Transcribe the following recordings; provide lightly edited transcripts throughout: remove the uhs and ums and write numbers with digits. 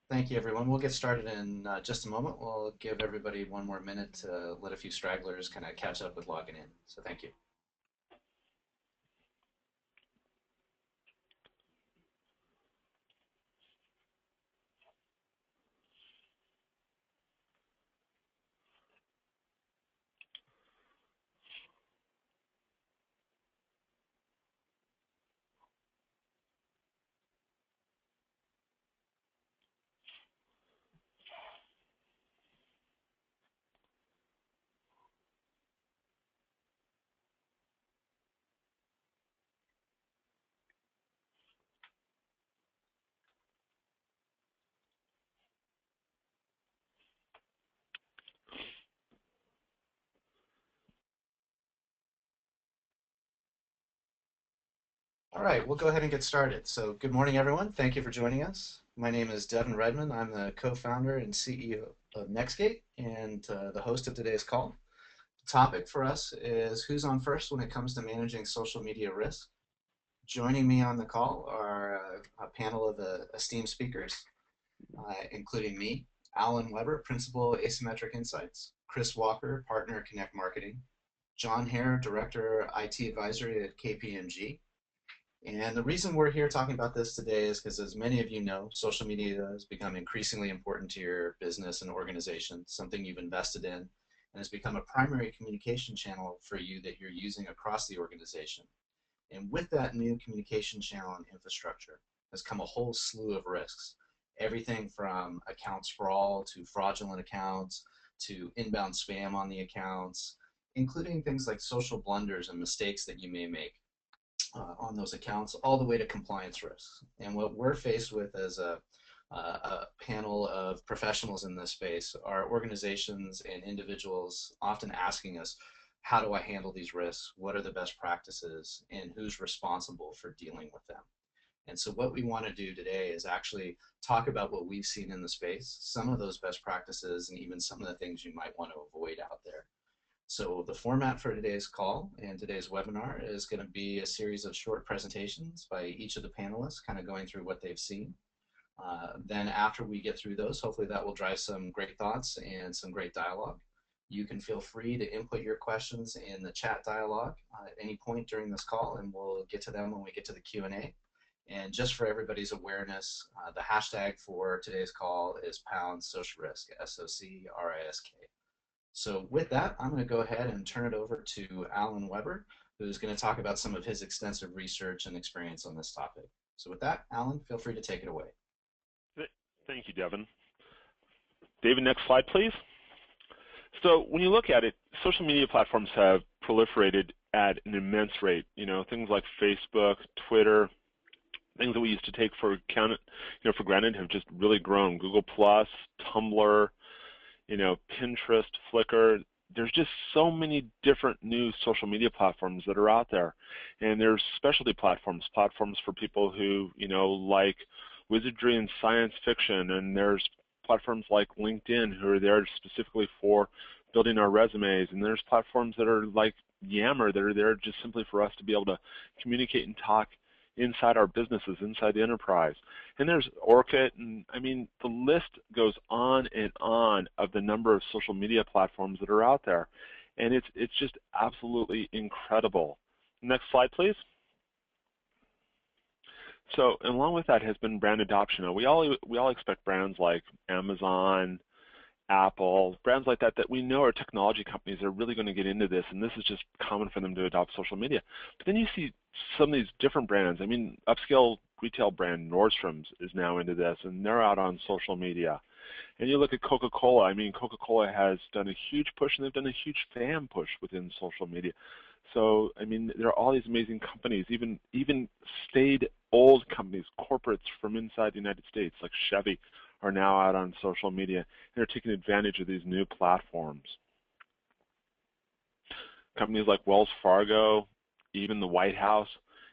Thank you, everyone. We'll get started in just a moment. We'll give everybody one more minute to let a few stragglers kind of catch up with logging in. So thank you. All right, we'll go ahead and get started. So good morning, everyone. Thank you for joining us. My name is Devin Redmond. I'm the co-founder and CEO of Nextgate and the host of today's call. The topic for us is who's on first when it comes to managing social media risk. Joining me on the call are a panel of esteemed speakers, including me, Alan Weber, Principal Asymmetric Insights, Chris Walker, Partner Connect Marketing, John Hare, Director IT Advisory at KPMG. And the reason we're here talking about this today is because, as many of you know, social media has become increasingly important to your business and organization, something you've invested in, and has become a primary communication channel for you that you're using across the organization. And with that new communication channel and infrastructure has come a whole slew of risks. Everything from account sprawl to fraudulent accounts to inbound spam on the accounts, including things like social blunders and mistakes that you may make on those accounts, all the way to compliance risks. And what we're faced with as a panel of professionals in this space are organizations and individuals often asking us, how do I handle these risks? What are the best practices? And who's responsible for dealing with them? And so what we want to do today is actually talk about what we've seen in the space, some of those best practices, and even some of the things you might want to avoid out there. So the format for today's call and today's webinar is going to be a series of short presentations by each of the panelists, kind of going through what they've seen. Then after we get through those, hopefully that will drive some great thoughts and some great dialogue. You can feel free to input your questions in the chat dialogue at any point during this call, and we'll get to them when we get to the Q&A. And just for everybody's awareness, the hashtag for today's call is pound social risk, SOCRISK. So with that, I'm going to go ahead and turn it over to Alan Weber, who's going to talk about some of his extensive research and experience on this topic. So with that, Alan, feel free to take it away. Thank you, Devin. David, next slide, please. So when you look at it, social media platforms have proliferated at an immense rate. You know, things like Facebook, Twitter, things that we used to take for granted have just really grown. Google Plus, Tumblr, Pinterest, Flickr. There's just so many different new social media platforms that are out there. And there's specialty platforms for people who, like wizardry and science fiction. And there's platforms like LinkedIn who are there specifically for building our resumes. And there's platforms that are like Yammer that are there just simply for us to be able to communicate and talk inside our businesses, inside the enterprise. And there's Orkut, and I mean, the list goes on and on of the number of social media platforms that are out there. And it's just absolutely incredible. Next slide, please. So along with that has been brand adoption. Now, we all expect brands like Amazon, Apple, brands like that we know are technology companies that are really going to get into this, and this is just common for them to adopt social media. But then you see some of these different brands. I mean, upscale retail brand Nordstrom's is now into this, and they're out on social media. And you look at Coca-Cola. I mean, Coca-Cola has done a huge push, and they've done a huge fan push within social media. So, I mean, there are all these amazing companies, even staid old companies, corporates from inside the United States, like Chevy, are now out on social media, and they're taking advantage of these new platforms. Companies like Wells Fargo, even the White House,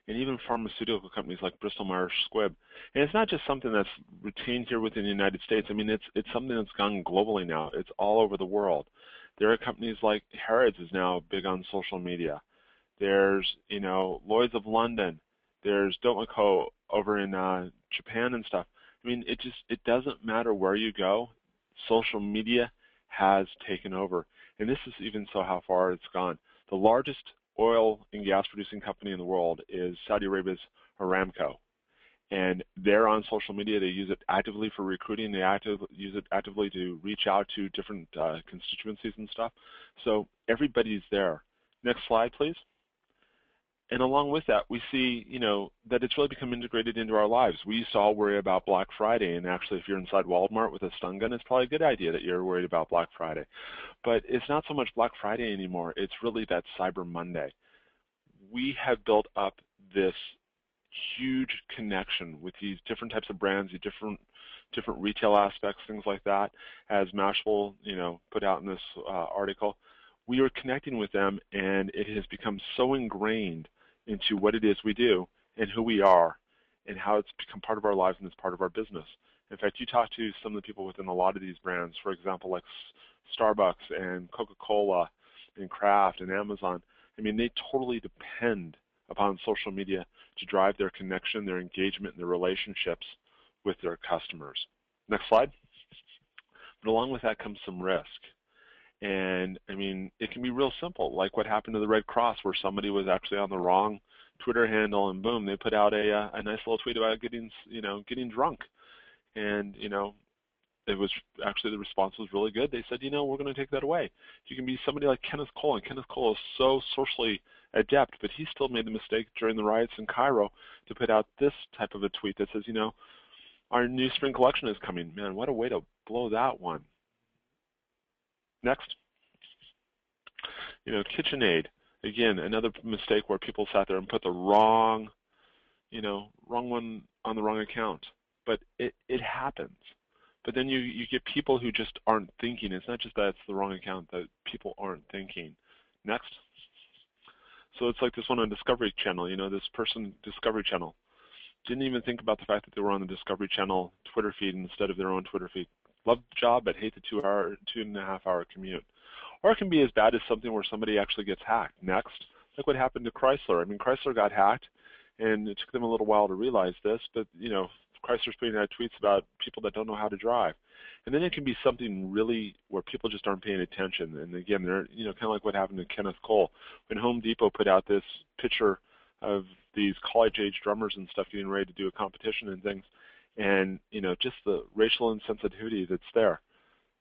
and even pharmaceutical companies like Bristol Myers Squibb. And it's not just something that's routine here within the United States. I mean, it's something that's gone globally now. It's all over the world. There are companies like Harrods is now big on social media. There's, Lloyd's of London. There's Domaco over in Japan and stuff. I mean, it doesn't matter where you go. Social media has taken over. And this is even so how far it's gone. The largest oil and gas producing company in the world is Saudi Arabia's Aramco. And they're on social media. They use it actively for recruiting. They use it actively to reach out to different constituencies and stuff. So everybody's there. Next slide, please. And along with that, we see, that it's really become integrated into our lives. We used to all worry about Black Friday, and actually, if you're inside Walmart with a stun gun, it's probably a good idea that you're worried about Black Friday. But it's not so much Black Friday anymore. It's really that Cyber Monday. We have built up this huge connection with these different types of brands, the different retail aspects, things like that. As Mashable, put out in this article, we are connecting with them, and it has become so ingrained into what it is we do and who we are and how it's become part of our lives and it's part of our business. In fact, you talk to some of the people within a lot of these brands, for example, like Starbucks and Coca-Cola and Kraft and Amazon. I mean, they totally depend upon social media to drive their connection, their engagement, and their relationships with their customers. Next slide. But along with that comes some risk. And I mean, it can be real simple, like what happened to the Red Cross, where somebody was actually on the wrong Twitter handle, and boom, they put out a nice little tweet about getting drunk, and it was actually, the response was really good. They said, we're going to take that away. You can be somebody like Kenneth Cole, and Kenneth Cole is so socially adept, but he still made the mistake during the riots in Cairo to put out this type of a tweet that says, our new spring collection is coming. Man, what a way to blow that one. Next. KitchenAid, again, another mistake where people sat there and put the wrong one on the wrong account. But it happens. But then you get people who just aren't thinking. It's not just that it's the wrong account, that people aren't thinking. Next. So it's like this one on Discovery Channel, this person, Discovery Channel, didn't even think about the fact that they were on the Discovery Channel Twitter feed instead of their own Twitter feed. Love the job, but hate the 2.5 hour commute. Or it can be as bad as something where somebody actually gets hacked. Next, like what happened to Chrysler. I mean, Chrysler got hacked, and it took them a little while to realize this, but, Chrysler's putting out tweets about people that don't know how to drive. And then it can be something really where people just aren't paying attention. And again, they're, kind of like what happened to Kenneth Cole. When Home Depot put out this picture of these college-age drummers and stuff getting ready to do a competition and things, and, just the racial insensitivity that's there.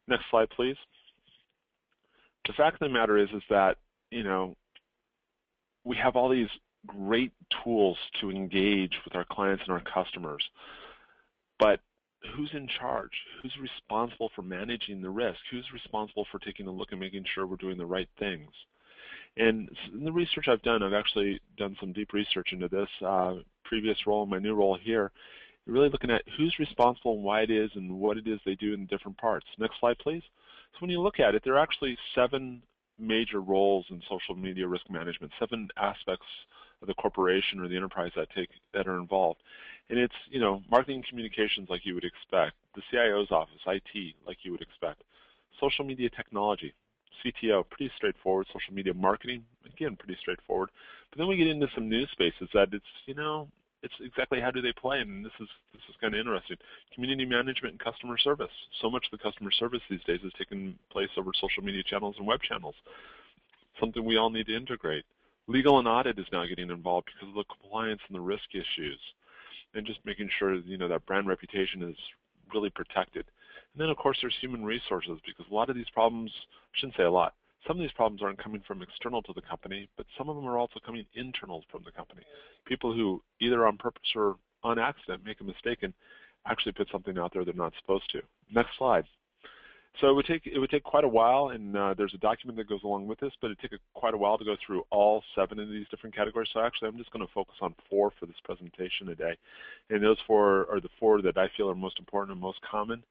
Next slide, please. The fact of the matter is that, we have all these great tools to engage with our clients and our customers. But who's in charge? Who's responsible for managing the risk? Who's responsible for taking a look and making sure we're doing the right things? And in the research I've done, I've actually done some deep research into this previous role and my new role here. You're really looking at who's responsible and why it is and what it is they do in different parts. Next slide, please. So when you look at it, there are actually 7 major roles in social media risk management, 7 aspects of the corporation or the enterprise that are involved. And it's, marketing communications like you would expect, the CIO's office, IT like you would expect, social media technology, CTO, pretty straightforward, social media marketing, again, pretty straightforward. But then we get into some new spaces that it's, it's exactly how do they play, and this is kind of interesting. Community management and customer service. So much of the customer service these days is taking place over social media channels and web channels, something we all need to integrate. Legal and audit is now getting involved because of the compliance and the risk issues, and just making sure that brand reputation is really protected. And then, of course, there's human resources, because a lot of these problems, I shouldn't say a lot, some of these problems aren't coming from external to the company, but some of them are also coming internal from the company. People who either on purpose or on accident make a mistake and actually put something out there they're not supposed to. Next slide. So it would take quite a while, and there's a document that goes along with this, but it would take quite a while to go through all 7 of these different categories. So actually, I'm just going to focus on 4 for this presentation today, and those 4 are the 4 that I feel are most important and most common.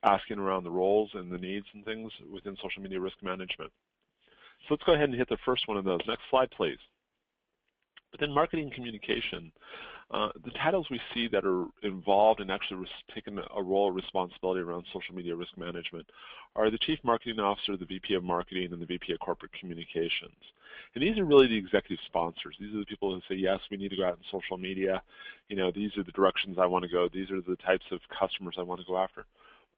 Asking around the roles and the needs and things within social media risk management. So let's go ahead and hit the first one of those. Next slide, please. But then marketing communication. The titles we see that are involved in actually taking a role of responsibility around social media risk management are the Chief Marketing Officer, the VP of Marketing, and the VP of Corporate Communications. And these are really the executive sponsors. These are the people who say, yes, we need to go out in social media. These are the directions I want to go. These are the types of customers I want to go after.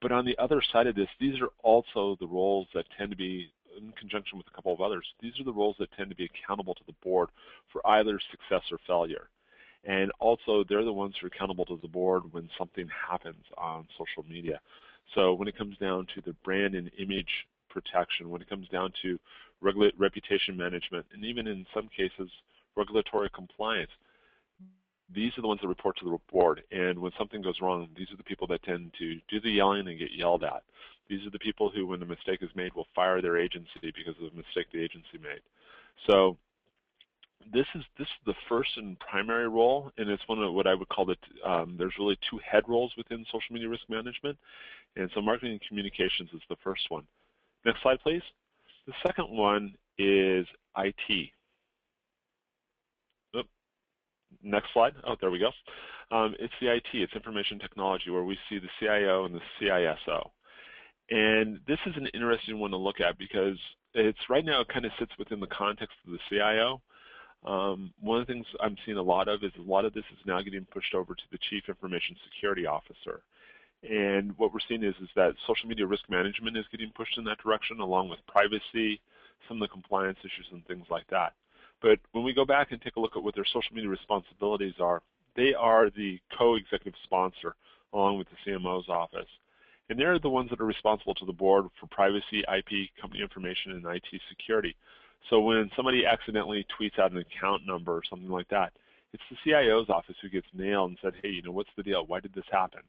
But on the other side of this, these are also the roles that tend to be, in conjunction with a couple of others, these are the roles that tend to be accountable to the board for either success or failure. And also, they're the ones who are accountable to the board when something happens on social media. So when it comes down to the brand and image protection, when it comes down to reputation management, and even in some cases, regulatory compliance, these are the ones that report to the board. And when something goes wrong, these are the people that tend to do the yelling and get yelled at. These are the people who, when a mistake is made, will fire their agency because of the mistake the agency made. So this is the first and primary role, and it's one of what I would call there's really two head roles within social media risk management. And so marketing and communications is the first one. Next slide, please. The second one is IT. Next slide. Oh, there we go. It's the IT, it's information technology, where we see the CIO and the CISO. And this is an interesting one to look at because it's right now it kind of sits within the context of the CIO. One of the things I'm seeing a lot of is a lot of this is now getting pushed over to the Chief Information Security Officer. And what we're seeing is that social media risk management is getting pushed in that direction, along with privacy, some of the compliance issues and things like that. But when we go back and take a look at what their social media responsibilities are, they are the co-executive sponsor along with the CMO's office. And they're the ones that are responsible to the board for privacy, IP, company information, and IT security. So when somebody accidentally tweets out an account number or something like that, it's the CIO's office who gets nailed and said, hey, what's the deal? Why did this happen?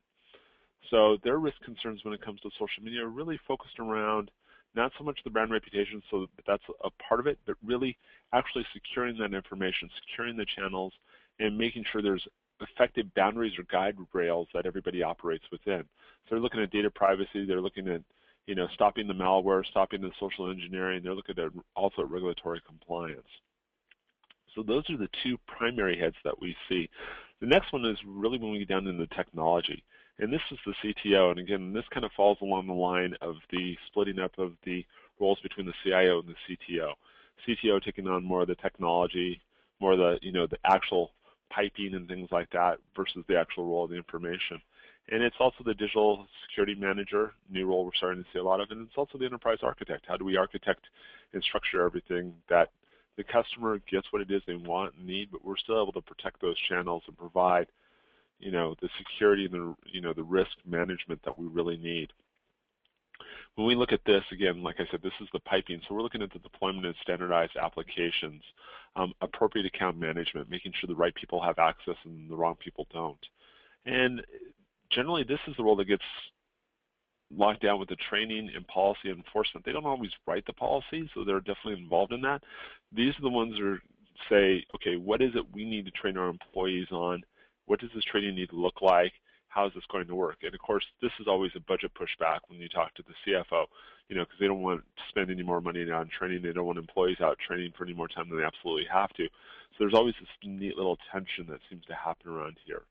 So their risk concerns when it comes to social media are really focused around not so much the brand reputation, so that's a part of it, but really actually securing that information, securing the channels, and making sure there's effective boundaries or guide rails that everybody operates within. So they're looking at data privacy, they're looking at stopping the malware, stopping the social engineering, they're looking at also at regulatory compliance. So those are the two primary heads that we see. The next one is really when we get down into technology. And this is the CTO, and again, this kind of falls along the line of the splitting up of the roles between the CIO and the CTO. CTO taking on more of the technology, more of the the actual piping and things like that versus the actual role of the information. And it's also the digital security manager, new role we're starting to see a lot of, and it's also the enterprise architect. How do we architect and structure everything that the customer gets what it is they want and need, but we're still able to protect those channels and provide the security and the risk management that we really need. When we look at this, again, like I said, this is the piping. So we're looking at the deployment of standardized applications, appropriate account management, making sure the right people have access and the wrong people don't. And generally, this is the role that gets locked down with the training and policy enforcement. They don't always write the policies, so they're definitely involved in that. These are the ones who say, okay, what is it we need to train our employees on? What does this training need to look like? How is this going to work? And of course, this is always a budget pushback when you talk to the CFO, because they don't want to spend any more money on training. They don't want employees out training for any more time than they absolutely have to. So there's always this neat little tension that seems to happen around here.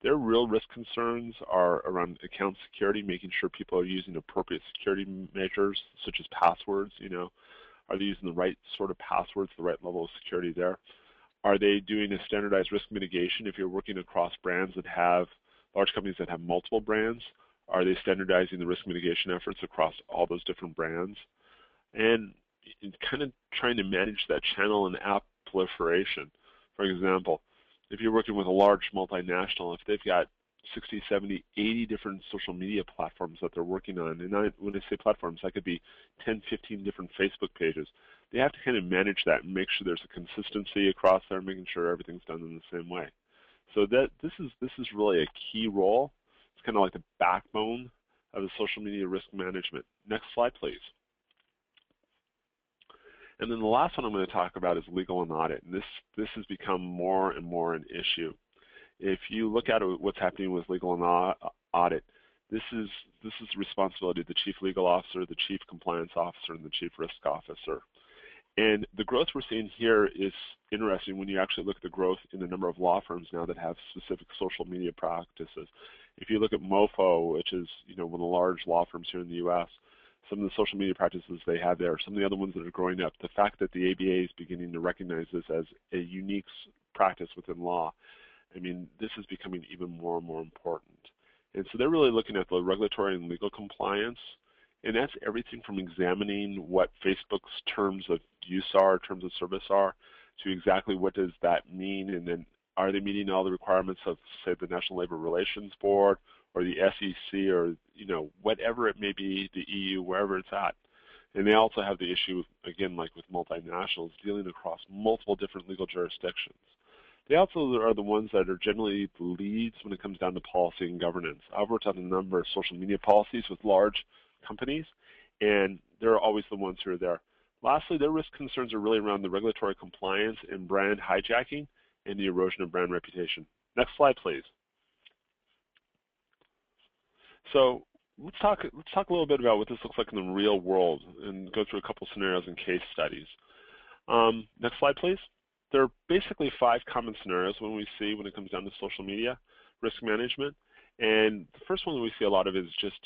Their real risk concerns are around account security, making sure people are using appropriate security measures, such as passwords. Are they using the right sort of passwords, the right level of security there? Are they doing a standardized risk mitigation? If you're working across brands that have, large companies that have multiple brands, are they standardizing the risk mitigation efforts across all those different brands? And kind of trying to manage that channel and app proliferation. For example, if you're working with a large multinational, if they've got 60, 70, 80 different social media platforms that they're working on, and when I say platforms, that could be 10, 15 different Facebook pages, they have to kind of manage that and make sure there's a consistency across there, making sure everything's done in the same way. So this is really a key role. It's kind of like the backbone of the social media risk management. Next slide, please. And then the last one I'm going to talk about is legal and audit. And this has become more and more an issue. If you look at what's happening with legal and audit, this is the responsibility of the chief legal officer, the chief compliance officer, and the chief risk officer. And the growth we're seeing here is interesting when you actually look at the growth in the number of law firms now that have specific social media practices. If you look at MoFo, which is one of the large law firms here in the U.S., some of the social media practices they have there, some of the other ones that are growing up, the fact that the ABA is beginning to recognize this as a unique practice within law, I mean, this is becoming even more and more important. And so they're really looking at the regulatory and legal compliance, and that's everything from examining what Facebook's terms of use are, terms of service are, to exactly what does that mean, and then are they meeting all the requirements of, say, the National Labor Relations Board or the SEC or, whatever it may be, the EU, wherever it's at. And they also have the issue, again, like with multinationals, dealing across multiple different legal jurisdictions. They also are the ones that are generally the leads when it comes down to policy and governance. I've worked on a number of social media policies with large companies, and they're always the ones who are there. Lastly, their risk concerns are really around the regulatory compliance and brand hijacking and the erosion of brand reputation. Next slide, please. So let's talk a little bit about what this looks like in the real world and go through a couple scenarios and case studies. Next slide, please. There are basically 5 common scenarios when it comes down to social media risk management. And the first one that we see a lot of is just,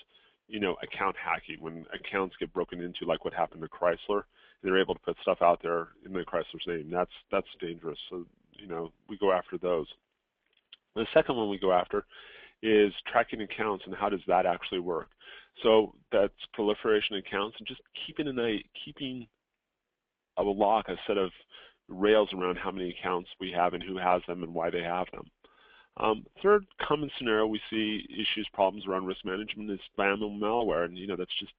account hacking, when accounts get broken into, like what happened to Chrysler. They're able to put stuff out there in the Chrysler's name. That's dangerous. So, we go after those. The second one we go after is tracking accounts, and how does that actually work? So that's proliferation of accounts and just keeping a lock, a set of rails around how many accounts we have and who has them and why they have them. Third common scenario we see issues, problems around risk management is spam and malware, and that's just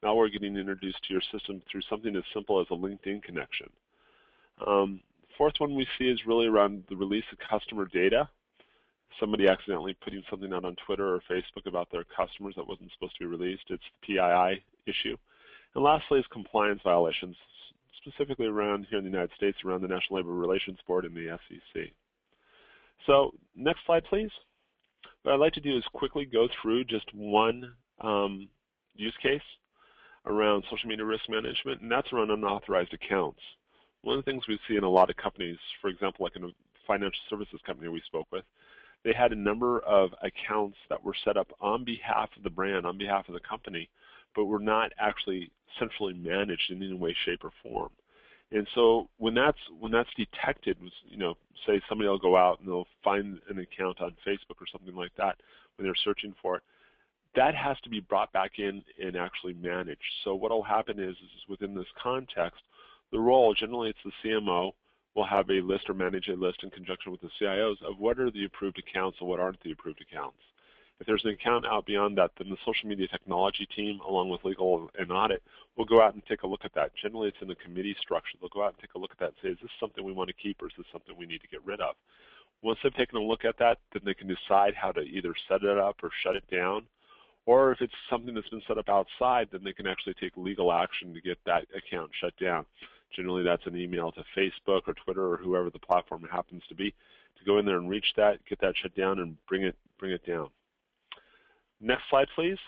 malware getting introduced to your system through something as simple as a LinkedIn connection. Fourth one we see is really around the release of customer data. Somebody accidentally putting something out on Twitter or Facebook about their customers that wasn't supposed to be released. It's the PII issue. And lastly is compliance violations, specifically around here in the United States, around the National Labor Relations Board and the SEC. So next slide, please. What I'd like to do is quickly go through just one use case around social media risk management, and that's around unauthorized accounts. One of the things we see in a lot of companies, for example, like in a financial services company we spoke with, they had a number of accounts that were set up on behalf of the brand, on behalf of the company, but were not actually centrally managed in any way, shape, or form. And so when that's detected, say somebody will go out and they'll find an account on Facebook or something like that when they're searching for it, that has to be brought back in and actually managed. So what will happen is within this context, the role, generally it's the CMO, will have a list or manage a list in conjunction with the CIOs of what are the approved accounts and what aren't the approved accounts. If there's an account out beyond that, then the social media technology team, along with legal and audit, will go out and take a look at that. Generally, it's in a committee structure. They'll go out and take a look at that and say, is this something we want to keep or is this something we need to get rid of? Once they've taken a look at that, then they can decide how to either set it up or shut it down. Or if it's something that's been set up outside, then they can actually take legal action to get that account shut down. Generally, that's an email to Facebook or Twitter or whoever the platform happens to be, to go in there and reach that, get that shut down, and bring it down. Next slide, please.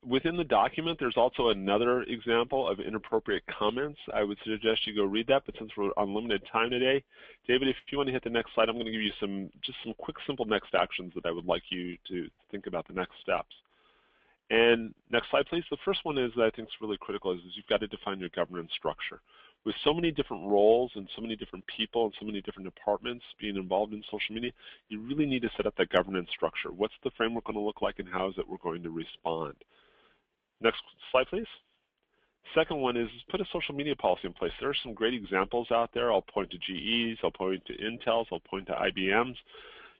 Within the document, there's also another example of inappropriate comments. I would suggest you go read that, but since we're on limited time today, David, if you want to hit the next slide, I'm going to give you some quick, simple next actions that I would like you to think about the next steps. And next slide, please. The first one is that I think is really critical is you've got to define your governance structure. With so many different roles and so many different people and so many different departments being involved in social media, you really need to set up that governance structure. What's the framework going to look like and how is it we're going to respond? Next slide, please. Second one is put a social media policy in place. There are some great examples out there. I'll point to GE's, I'll point to Intel's, I'll point to IBM's.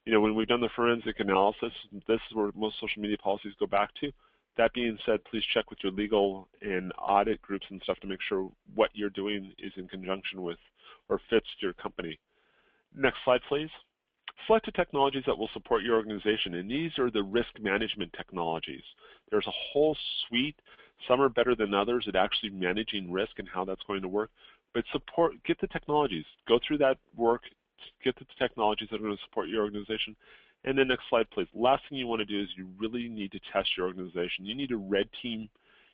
When we've done the forensic analysis, this is where most social media policies go back to. That being said, please check with your legal and audit groups and stuff to make sure what you're doing is in conjunction with or fits your company. Next slide, please. Select the technologies that will support your organization, and these are the risk management technologies. There's a whole suite. Some are better than others at actually managing risk and how that's going to work. But get the technologies. Go through that work. Get the technologies that are going to support your organization. And then next slide, please. Last thing you want to do is you really need to test your organization. You need to red team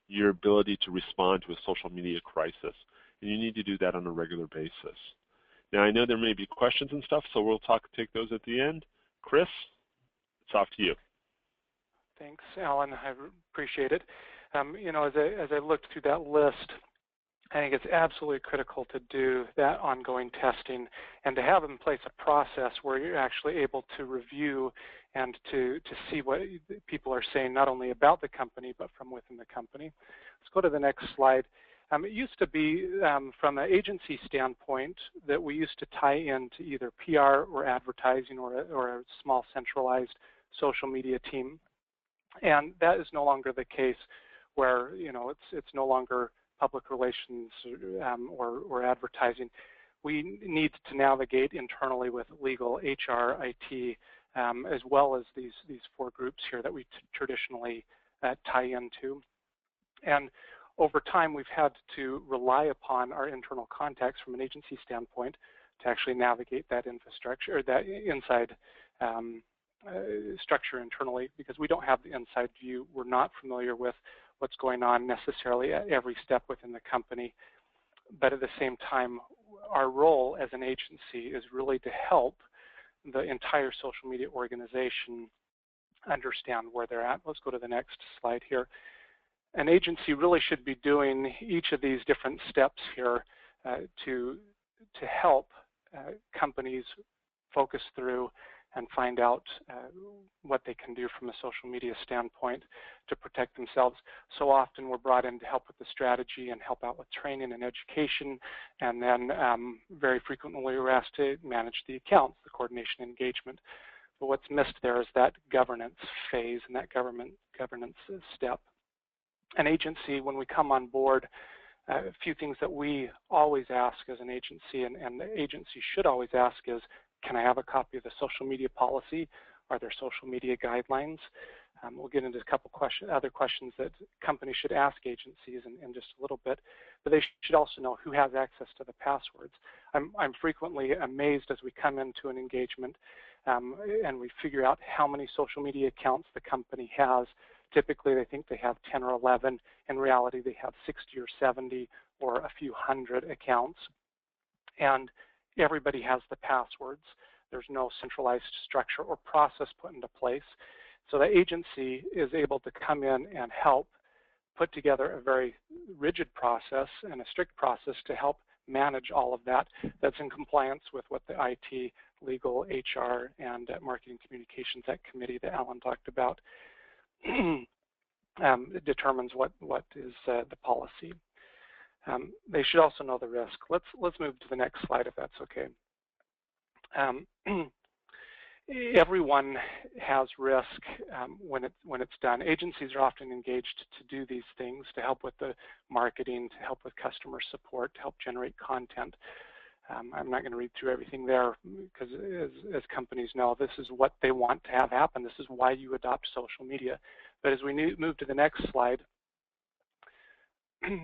your ability to respond to a social media crisis. And you need to do that on a regular basis. Now, I know there may be questions and stuff, so we'll take those at the end. Chris, it's off to you. Thanks, Alan. I appreciate it. As I looked through that list, I think it's absolutely critical to do that ongoing testing and to have in place a process where you're actually able to review and to see what people are saying, not only about the company, but from within the company. Let's go to the next slide. It used to be, from an agency standpoint, that we used to tie into either PR or advertising or a small centralized social media team. And that is no longer the case, where it's no longer public relations or advertising. We need to navigate internally with legal, HR, IT, as well as these four groups here that we traditionally tie into. And over time, we've had to rely upon our internal contacts from an agency standpoint to actually navigate that infrastructure, or that inside structure internally, because we don't have the inside view. We're not familiar with what's going on necessarily at every step within the company. But at the same time, our role as an agency is really to help the entire social media organization understand where they're at. Let's go to the next slide here. An agency really should be doing each of these different steps here to help companies focus through and find out what they can do from a social media standpoint to protect themselves. So often we're brought in to help with the strategy and help out with training and education, and then very frequently we're asked to manage the accounts, the coordination and engagement. But what's missed there is that governance phase and that governance step. An agency, when we come on board, a few things that we always ask as an agency, and the agency should always ask is, can I have a copy of the social media policy? Are there social media guidelines? We'll get into a couple other questions that companies should ask agencies in just a little bit, but they should also know who has access to the passwords. I'm frequently amazed as we come into an engagement and we figure out how many social media accounts the company has. Typically, they think they have 10 or 11. In reality, they have 60 or 70 or a few hundred accounts. And everybody has the passwords. There's no centralized structure or process put into place. So the agency is able to come in and help put together a very rigid process and a strict process to help manage all of that that's in compliance with what the IT, legal, HR, and marketing communications, that committee that Alan talked about, determines what is the policy. They should also know the risk. Let's move to the next slide if that's okay. Everyone has risk when it's done. Agencies are often engaged to do these things, to help with the marketing, to help with customer support, to help generate content. I'm not going to read through everything there because as companies know, this is what they want to have happen. This is why you adopt social media. But as we move to the next slide,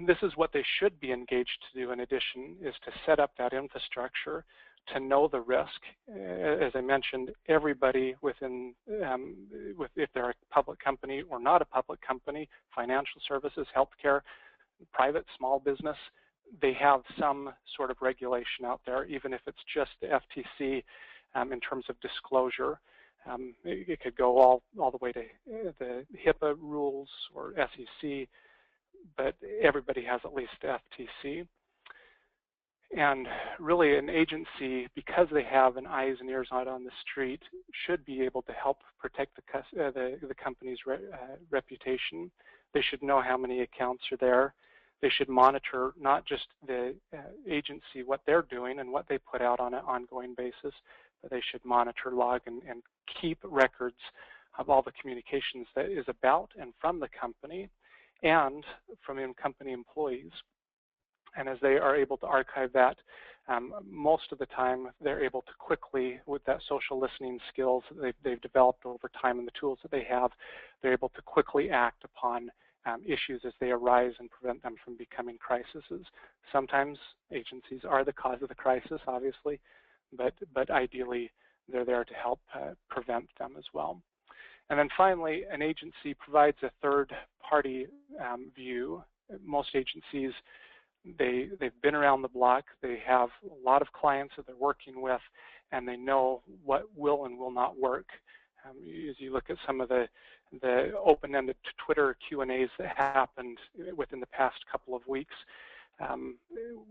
this is what they should be engaged to do in addition, is to set up that infrastructure, to know the risk. As I mentioned, everybody within, if they're a public company or not a public company, financial services, healthcare, private, small business, they have some sort of regulation out there, even if it's just the FTC in terms of disclosure. It could go all the way to the HIPAA rules or SEC, but everybody has at least the FTC. And really an agency, because they have an eyes and ears out on the street, should be able to help protect the company's reputation. They should know how many accounts are there. They should monitor not just the agency, what they're doing and what they put out on an ongoing basis, but they should monitor, log, and keep records of all the communications that is about and from the company and from company employees. And as they are able to archive that, most of the time they're able to quickly, with that social listening skills that they've developed over time and the tools that they have, they're able to quickly act upon issues as they arise and prevent them from becoming crises. Sometimes agencies are the cause of the crisis, obviously, but ideally they're there to help prevent them as well. And then finally, an agency provides a third-party view. Most agencies, they've been around the block, they have a lot of clients that they're working with, and they know what will and will not work. As you look at some of the open-ended Twitter Q&As that happened within the past couple of weeks,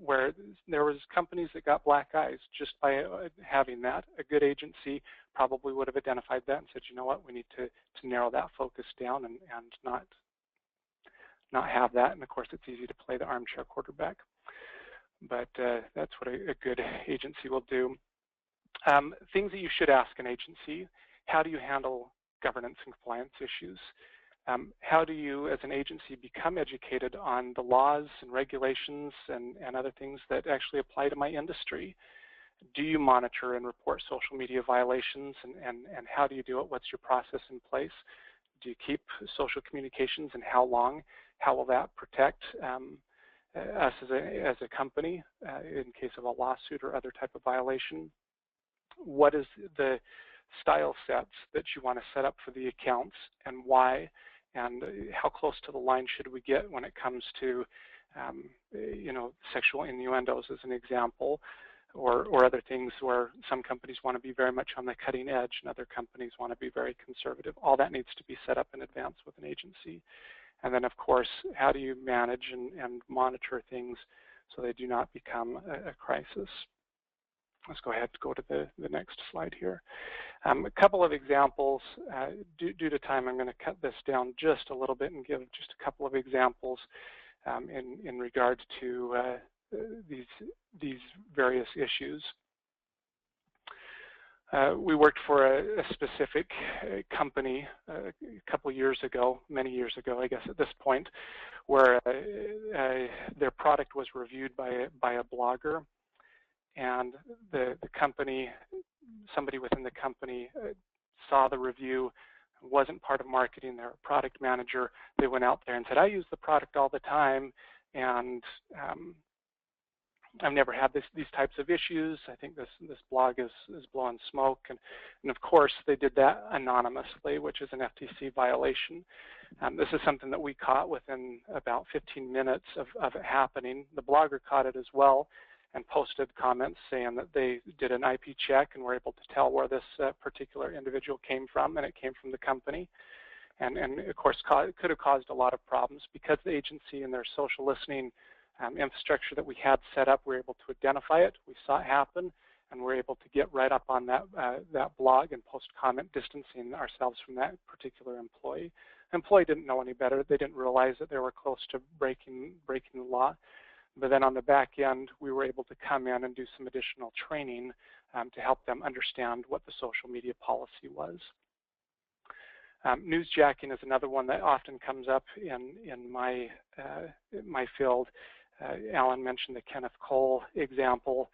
where there was companies that got black eyes just by having that. A good agency probably would have identified that and said, you know what, we need to narrow that focus down and not have that. And of course, it's easy to play the armchair quarterback, but that's what a good agency will do. Things that you should ask an agency: how do you handle governance and compliance issues? How do you, as an agency, become educated on the laws and regulations and other things that actually apply to my industry? Do you monitor and report social media violations, and how do you do it? What's your process in place? Do you keep social communications, and how long? How will that protect us as a company in case of a lawsuit or other type of violation? What is the style sets that you want to set up for the accounts, and why? And how close to the line should we get when it comes to, sexual innuendos, as an example, or other things where some companies want to be very much on the cutting edge and other companies want to be very conservative. All that needs to be set up in advance with an agency. And then, of course, how do you manage and monitor things so they do not become a crisis? Let's go ahead and go to the next slide here. A couple of examples. Due to time, I'm going to cut this down just a little bit and give just a couple of examples in regards to these various issues. We worked for a specific company a couple years ago, many years ago, I guess at this point, where their product was reviewed by a blogger. And the company, somebody within the company saw the review, wasn't part of marketing, they're a product manager. They went out there and said, I use the product all the time, and I've never had these types of issues. I think this blog is blowing smoke. And of course, they did that anonymously, which is an FTC violation. This is something that we caught within about 15 minutes of it happening. The blogger caught it as well and posted comments saying that they did an IP check and were able to tell where this particular individual came from, and it came from the company. And of course, could have caused a lot of problems because the agency and their social listening infrastructure that we had set up, we were able to identify it. We saw it happen, and we're able to get right up on that blog and post comment, distancing ourselves from that particular employee. The employee didn't know any better. They didn't realize that they were close to breaking the law. But then on the back end, we were able to come in and do some additional training to help them understand what the social media policy was. Newsjacking is another one that often comes up in my field. Alan mentioned the Kenneth Cole example.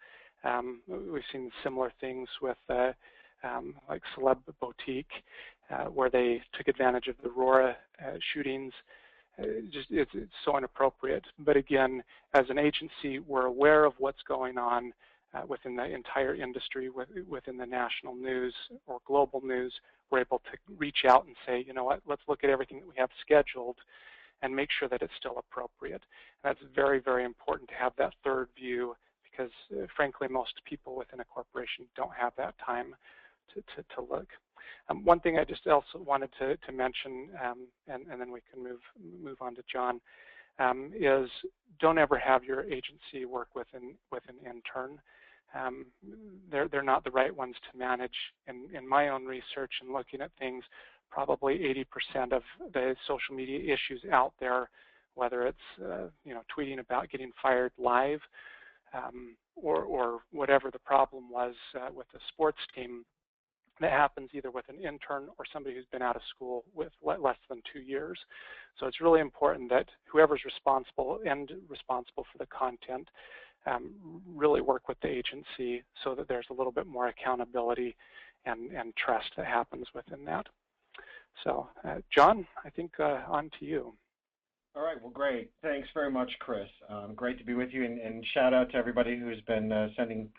We've seen similar things with like Celeb Boutique, where they took advantage of the Aurora shootings. It's so inappropriate. But again, as an agency, we're aware of what's going on within the entire industry, within the national news or global news. We're able to reach out and say, you know what, let's look at everything that we have scheduled and make sure that it's still appropriate. And that's very, very important to have that third view because, frankly, most people within a corporation don't have that time to look. One thing I just also wanted to mention, and then we can move on to John, is don't ever have your agency work with an intern. They're not the right ones to manage. In my own research and looking at things, probably 80% of the social media issues out there, whether it's tweeting about getting fired live or whatever the problem was with the sports team, that happens either with an intern or somebody who's been out of school with less than 2 years. So it's really important that whoever's responsible for the content really work with the agency so that there's a little bit more accountability and trust that happens within that. So John, I think on to you. All right, well, great. Thanks very much, Chris. Great to be with you, and shout out to everybody who's been sending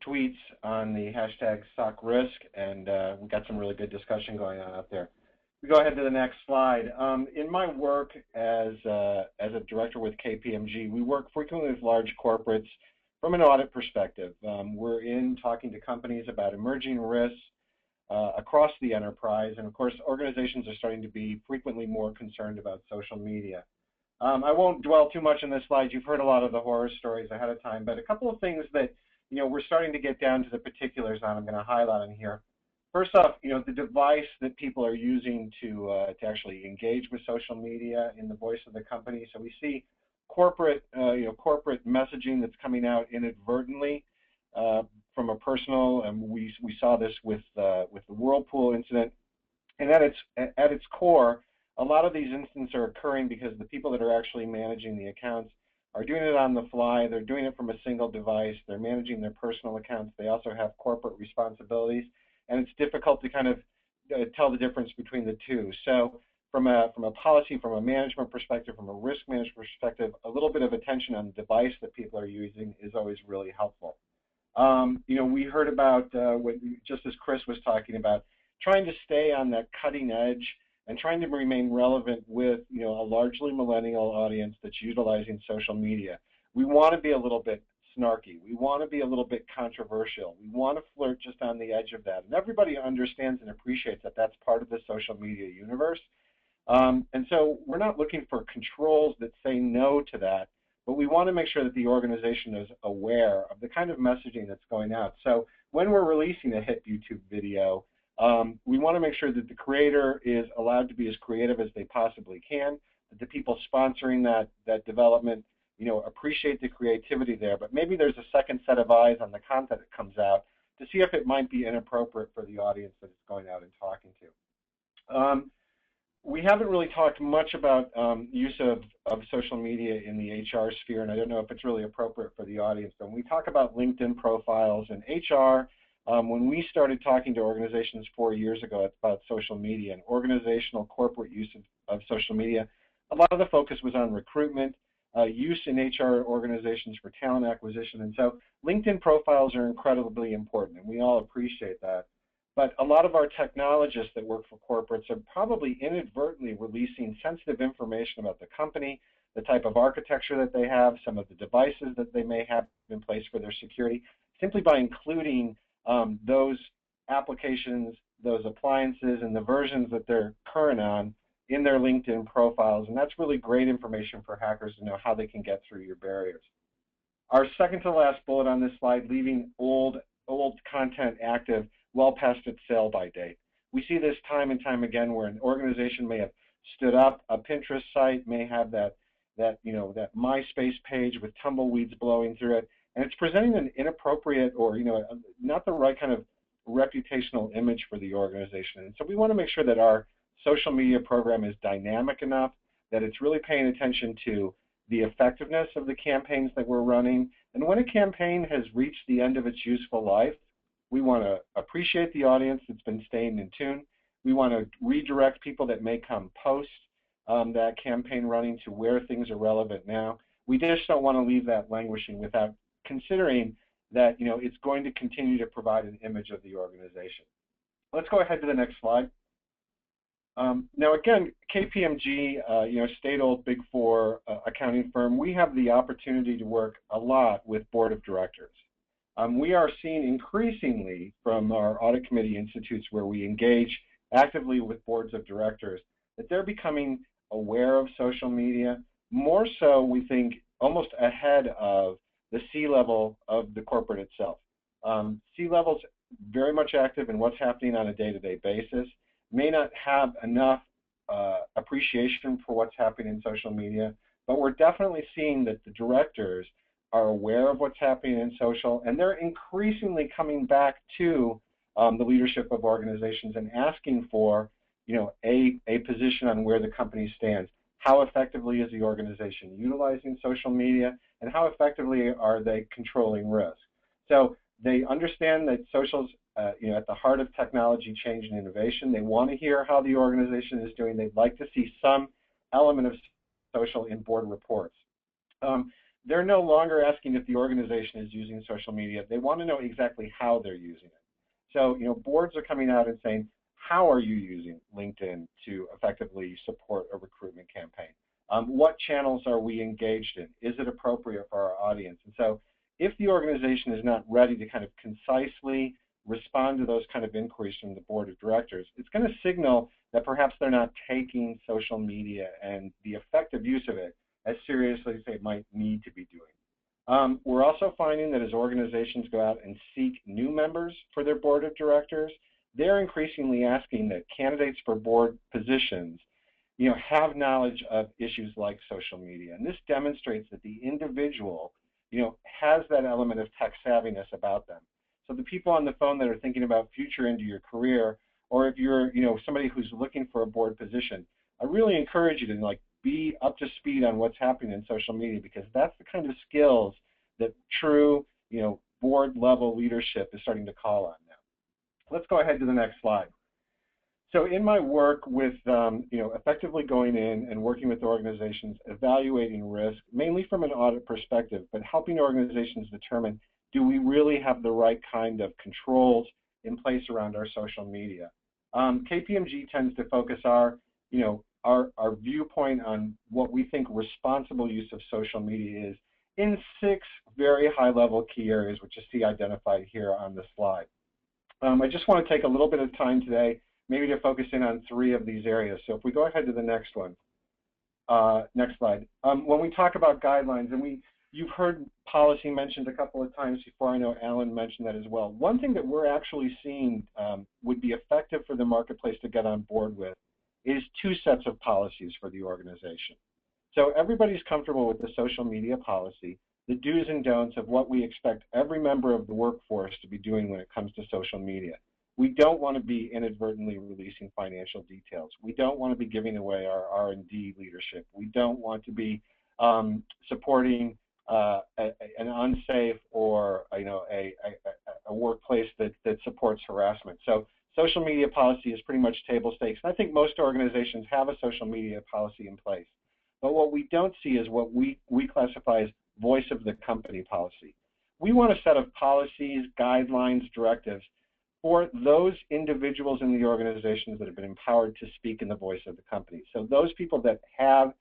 tweets on the hashtag SOCRisk, and we've got some really good discussion going on out there. We go ahead to the next slide. In my work as a director with KPMG, we work frequently with large corporates from an audit perspective. We're in talking to companies about emerging risks across the enterprise, and of course, organizations are starting to be frequently more concerned about social media. I won't dwell too much on this slide. You've heard a lot of the horror stories ahead of time, but a couple of things that we're starting to get down to the particulars on. I'm going to highlight in here. First off, the device that people are using to actually engage with social media in the voice of the company. So we see corporate corporate messaging that's coming out inadvertently from a personal, and we saw this with the Whirlpool incident. And at its core, a lot of these incidents are occurring because the people that are actually managing the accounts are doing it on the fly. They're doing it from a single device. They're managing their personal accounts. They also have corporate responsibilities, and it's difficult to kind of tell the difference between the two. So from a policy, from a management perspective, from a risk management perspective, a little bit of attention on the device that people are using is always really helpful. We heard about, just as Chris was talking about, trying to stay on that cutting edge and trying to remain relevant with, a largely millennial audience that's utilizing social media. We want to be a little bit snarky. We want to be a little bit controversial. We want to flirt just on the edge of that. And everybody understands and appreciates that that's part of the social media universe. And so we're not looking for controls that say no to that, but we want to make sure that the organization is aware of the kind of messaging that's going out. So when we're releasing a hit YouTube video, we want to make sure that the creator is allowed to be as creative as they possibly can, that the people sponsoring that development appreciate the creativity there, but maybe there's a second set of eyes on the content that comes out to see if it might be inappropriate for the audience that it's going out and talking to. We haven't really talked much about use of social media in the HR sphere, and I don't know if it's really appropriate for the audience. But when we talk about LinkedIn profiles and HR, when we started talking to organizations 4 years ago about social media and organizational corporate use of social media, a lot of the focus was on recruitment, use in HR organizations for talent acquisition. And so LinkedIn profiles are incredibly important, and we all appreciate that. But a lot of our technologists that work for corporates are probably inadvertently releasing sensitive information about the company, the type of architecture that they have, some of the devices that they may have in place for their security, simply by including those applications, those appliances, and the versions that they're current on in their LinkedIn profiles. And that's really great information for hackers to know how they can get through your barriers. Our second to last bullet on this slide, leaving old content active well past its sell-by date. We see this time and time again where an organization may have stood up a Pinterest site, may have that MySpace page with tumbleweeds blowing through it, and it's presenting an inappropriate or not the right kind of reputational image for the organization. And so we want to make sure that our social media program is dynamic enough, that it's really paying attention to the effectiveness of the campaigns that we're running. And when a campaign has reached the end of its useful life, we want to appreciate the audience that's been staying in tune. We want to redirect people that may come post that campaign running to where things are relevant now. We just don't want to leave that languishing without considering that it's going to continue to provide an image of the organization. Let's go ahead to the next slide. Now again, KPMG, state-owned Big Four accounting firm, we have the opportunity to work a lot with board of directors. We are seeing increasingly from our audit committee institutes where we engage actively with boards of directors that they're becoming aware of social media, more so we think almost ahead of the C-level of the corporate itself. C-level's very much active in what's happening on a day-to-day basis, may not have enough appreciation for what's happening in social media, but we're definitely seeing that the directors are aware of what's happening in social, and they're increasingly coming back to the leadership of organizations and asking for, a position on where the company stands. How effectively is the organization utilizing social media, and how effectively are they controlling risk? So they understand that social's at the heart of technology change and innovation. They want to hear how the organization is doing. They'd like to see some element of social in board reports. They're no longer asking if the organization is using social media. They want to know exactly how they're using it. So, boards are coming out and saying, how are you using LinkedIn to effectively support a recruitment campaign? What channels are we engaged in? Is it appropriate for our audience? And so if the organization is not ready to kind of concisely respond to those kind of inquiries from the board of directors, it's going to signal that perhaps they're not taking social media and the effective use of it as seriously as they might need to be doing. We're also finding that as organizations go out and seek new members for their board of directors, they're increasingly asking that candidates for board positions have knowledge of issues like social media. And this demonstrates that the individual, has that element of tech savviness about them. So the people on the phone that are thinking about future into your career, or if you're, somebody who's looking for a board position, I really encourage you to be up to speed on what's happening in social media, because that's the kind of skills that true, board level leadership is starting to call on now. Let's go ahead to the next slide. So in my work with, effectively going in and working with organizations, evaluating risk, mainly from an audit perspective, but helping organizations determine, do we really have the right kind of controls in place around our social media? KPMG tends to focus our viewpoint on what we think responsible use of social media is in 6 very high-level key areas, which you see identified here on the slide. I just want to take a little bit of time today maybe to focus in on 3 of these areas. So if we go ahead to the next one, next slide. When we talk about guidelines, and you've heard policy mentioned a couple of times before. I know Alan mentioned that as well. One thing that we're actually seeing would be effective for the marketplace to get on board with is 2 sets of policies for the organization. So everybody's comfortable with the social media policy, the do's and don'ts of what we expect every member of the workforce to be doing when it comes to social media. We don't want to be inadvertently releasing financial details. We don't want to be giving away our R&D leadership. We don't want to be supporting an unsafe or a workplace that supports harassment. So social media policy is pretty much table stakes. And I think most organizations have a social media policy in place. But what we don't see is what we classify as voice of the company policy. We want a set of policies, guidelines, directives for those individuals in the organizations that have been empowered to speak in the voice of the company. So those people that have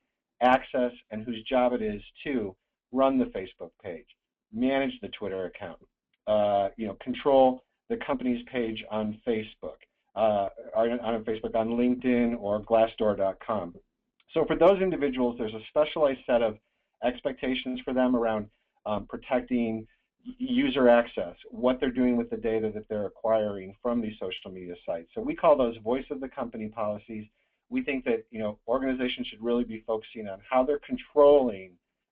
access and whose job it is to run the Facebook page, manage the Twitter account, control the company's page on Facebook, on LinkedIn or Glassdoor.com. So for those individuals, there's a specialized set of expectations for them around protecting user access, what they're doing with the data that they're acquiring from these social media sites. So we call those voice of the company policies. We think that organizations should really be focusing on how they're controlling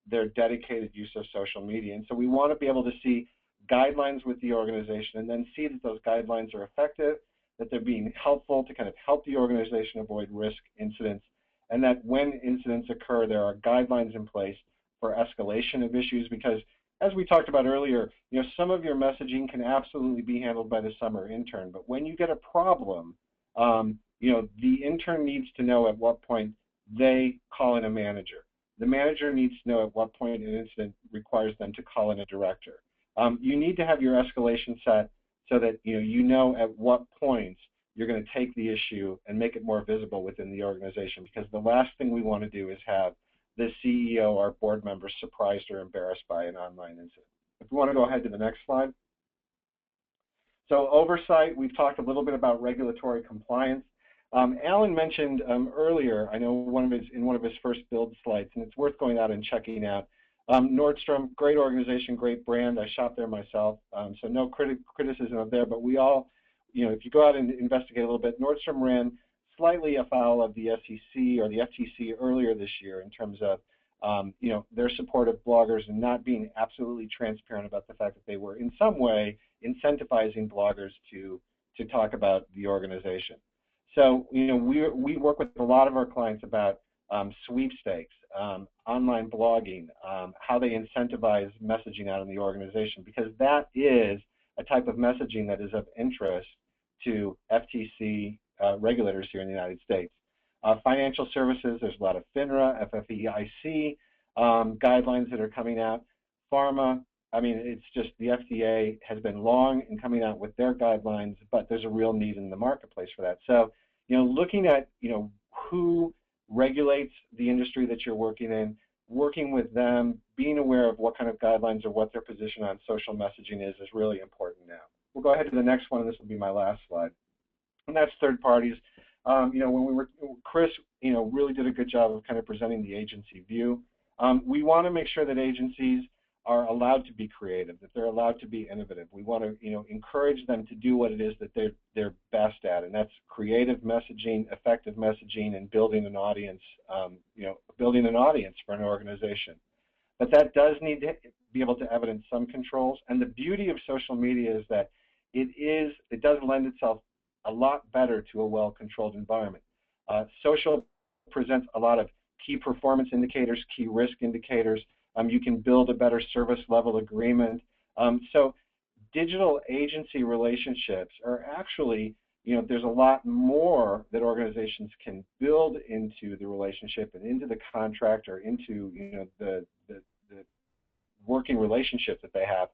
their dedicated use of social media. And so we want to be able to see guidelines with the organization and then see that those guidelines are effective, that they're being helpful to kind of help the organization avoid risk incidents, and that when incidents occur, there are guidelines in place for escalation of issues, because as we talked about earlier, some of your messaging can absolutely be handled by the summer intern, but when you get a problem, the intern needs to know at what point they call in a manager. The manager needs to know at what point an incident requires them to call in a director. You need to have your escalation set so that you know at what points you're going to take the issue and make it more visible within the organization, because the last thing we want to do is have the CEO or board members surprised or embarrassed by an online incident. If we want to go ahead to the next slide. So oversight, we've talked a little bit about regulatory compliance. Alan mentioned earlier, I know in one of his first build slides, and it's worth going out and checking out. Nordstrom, great organization, great brand. I shop there myself, so no criticism of there, but we all, if you go out and investigate a little bit, Nordstrom ran slightly afoul of the SEC or the FTC earlier this year in terms of their support of bloggers and not being absolutely transparent about the fact that they were in some way incentivizing bloggers to talk about the organization. So we work with a lot of our clients about sweepstakes, online blogging, how they incentivize messaging out in the organization, because that is a type of messaging that is of interest to FTC regulators here in the United States. Financial services, there's a lot of FINRA, FFEIC guidelines that are coming out. Pharma, I mean, it's just the FDA has been long in coming out with their guidelines, but there's a real need in the marketplace for that. So, looking at, who regulates the industry that you're working in, working with them, being aware of what kind of guidelines or what their position on social messaging is really important now. We'll go ahead to the next one, and this will be my last slide. And that's third parties. When we were, Chris, really did a good job of kind of presenting the agency view. We want to make sure that agencies are allowed to be creative, that they're allowed to be innovative. We want to, encourage them to do what it is that they're best at, and that's creative messaging, effective messaging, and building an audience. Building an audience for an organization. But that does need to be able to evidence some controls. And the beauty of social media is that it does lend itself a lot better to a well-controlled environment. Social presents a lot of key performance indicators, key risk indicators. You can build a better service level agreement. So digital agency relationships are actually, there's a lot more that organizations can build into the relationship and into the contract or into, the working relationship that they have.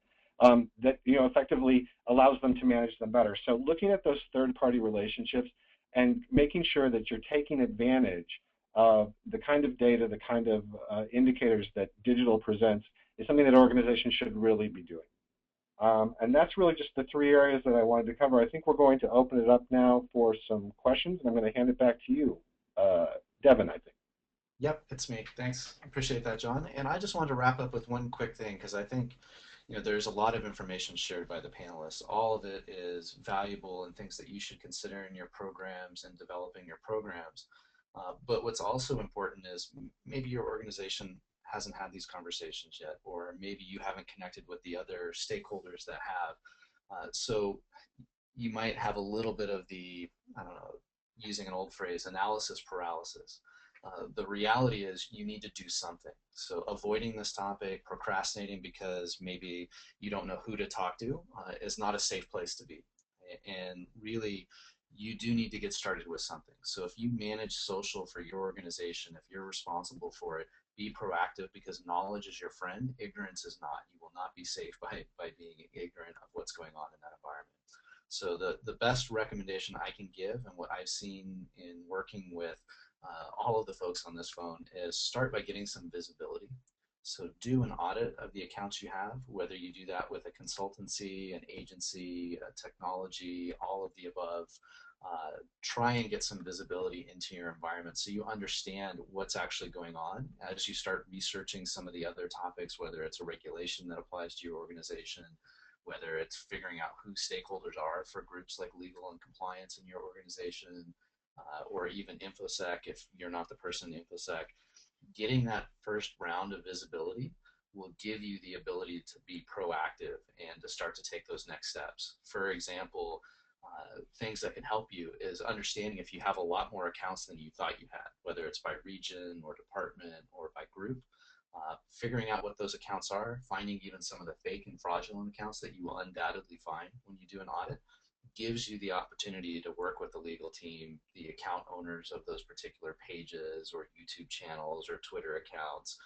That effectively allows them to manage them better. So looking at those third-party relationships and making sure that you're taking advantage of the kind of data, the kind of indicators that digital presents is something that organizations should really be doing. And that's really just the three areas that I wanted to cover. I think we're going to open it up now for some questions, and I'm going to hand it back to you, Devin, I think. Yep, it's me. Thanks. Appreciate that, John. And I just wanted to wrap up with one quick thing because I think there's a lot of information shared by the panelists. All of it is valuable and things that you should consider in your programs and developing your programs. But what's also important is maybe your organization hasn't had these conversations yet, or maybe you haven't connected with the other stakeholders that have. So you might have a little bit of the, I don't know, using an old phrase, analysis paralysis. The reality is you need to do something. So avoiding this topic, procrastinating because maybe you don't know who to talk to is not a safe place to be. And really, you do need to get started with something. So if you manage social for your organization, if you're responsible for it, be proactive because knowledge is your friend, ignorance is not. You will not be safe by being ignorant of what's going on in that environment. So the best recommendation I can give and what I've seen in working with all of the folks on this phone is start by getting some visibility. So do an audit of the accounts you have, whether you do that with a consultancy, an agency, a technology, all of the above. Try and get some visibility into your environment so you understand what's actually going on as you start researching some of the other topics, whether it's a regulation that applies to your organization, whether it's figuring out who stakeholders are for groups like legal and compliance in your organization, or even InfoSec if you're not the person in InfoSec. Getting that first round of visibility will give you the ability to be proactive and to start to take those next steps. For example, things that can help you is understanding if you have a lot more accounts than you thought you had, whether it's by region or department or by group. Figuring out what those accounts are, finding even some of the fake and fraudulent accounts that you will undoubtedly find when you do an audit, gives you the opportunity to work with the legal team, the account owners of those particular pages or YouTube channels or Twitter accounts,